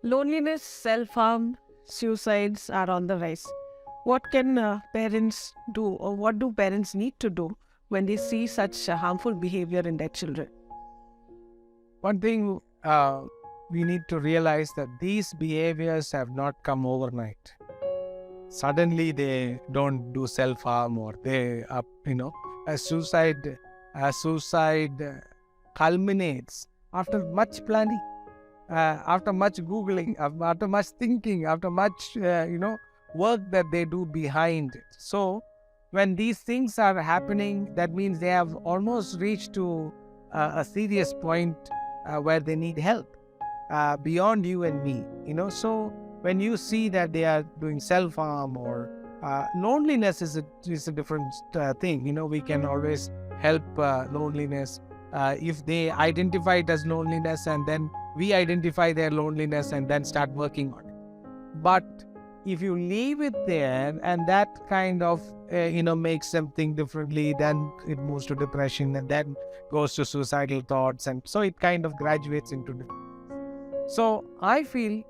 Loneliness, self-harm, suicides are on the rise. What can parents do, or what do parents need to do when they see such harmful behavior in their children? One thing we need to realize that these behaviors have not come overnight. Suddenly they don't do self-harm or they a suicide culminates after much planning, after much googling, after much thinking, after much work that they do behind it. So when these things are happening, that means they have almost reached to a serious point where they need help beyond you and me. So when you see that they are doing self-harm or loneliness is a different thing. We can always help loneliness if they identify it as loneliness, and then we identify their loneliness and then start working on it. But if you leave it there and that kind of makes them think differently, then it moves to depression and then goes to suicidal thoughts, and so it kind of graduates into different. So I feel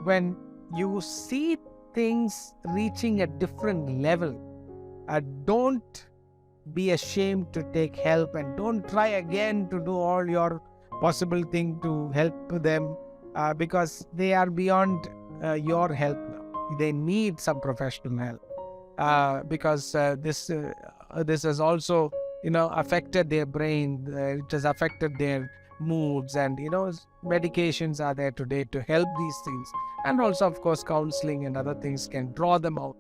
when you see things reaching a different level, don't be ashamed to take help, and don't try again to do all your possible thing to help them because they are beyond your help now. They need some professional help because this has also affected their brain. It has affected their moods, and medications are there today to help these things, and also of course counseling and other things can draw them out.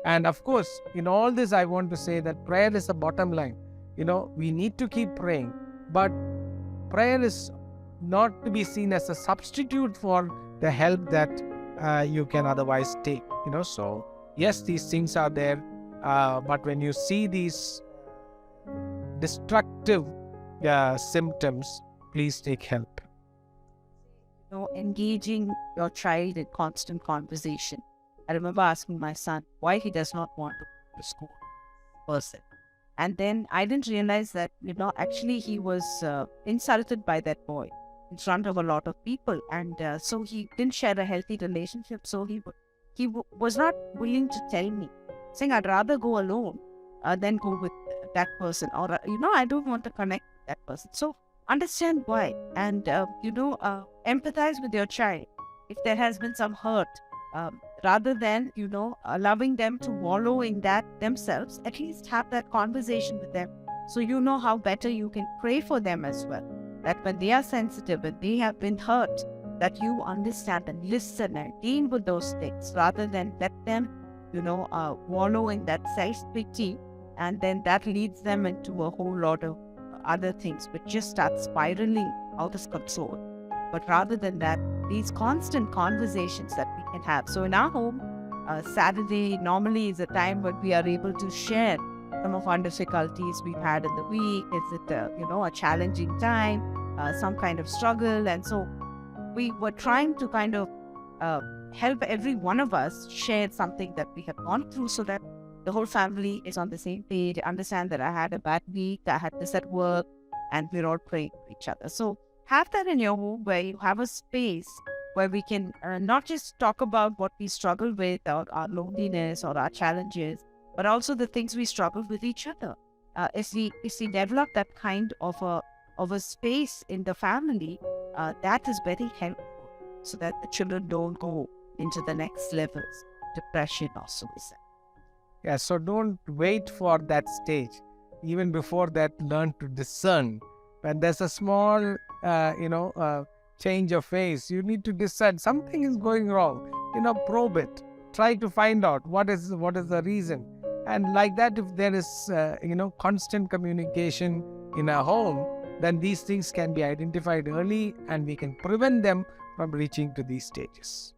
And of course, in all this, I want to say that prayer is the bottom line. We need to keep praying, but prayer is not to be seen as a substitute for the help that you can otherwise take. So yes, these things are there, but when you see these destructive symptoms, please take help. Engaging your child in constant conversation. I remember asking my son why he does not want to go to school person. And then I didn't realize that, actually he was insulted by that boy in front of a lot of people. And so he didn't share a healthy relationship. So he was not willing to tell me, saying, I'd rather go alone than go with that person. Or, I don't want to connect with that person. So understand why. And, empathize with your child. If there has been some hurt, rather than, allowing them to wallow in that themselves, at least have that conversation with them. So how better you can pray for them as well. That when they are sensitive and they have been hurt, that you understand and listen and deal with those things, rather than let them, wallow in that self-pity, and then that leads them into a whole lot of other things, which just start spiraling out of control. But rather than that, these constant conversations that we can have. So in our home, Saturday normally is a time when we are able to share some of our difficulties we've had in the week. Is it, a challenging time, some kind of struggle? And so we were trying to kind of help every one of us share something that we have gone through, so that the whole family is on the same page, understand that I had a bad week, I had this at work, and we're all praying for each other. So have that in your home, where you have a space where we can not just talk about what we struggle with, or our loneliness or our challenges, but also the things we struggle with each other. If we develop that kind of a space in the family, that is very helpful, so that the children don't go into the next levels, depression or suicide. Yeah, so don't wait for that stage. Even before that, learn to discern. When there's a small, change of phase, you need to discern something is going wrong. Probe it. Try to find out what is the reason. And like that, if there is, constant communication in a home, then these things can be identified early, and we can prevent them from reaching to these stages.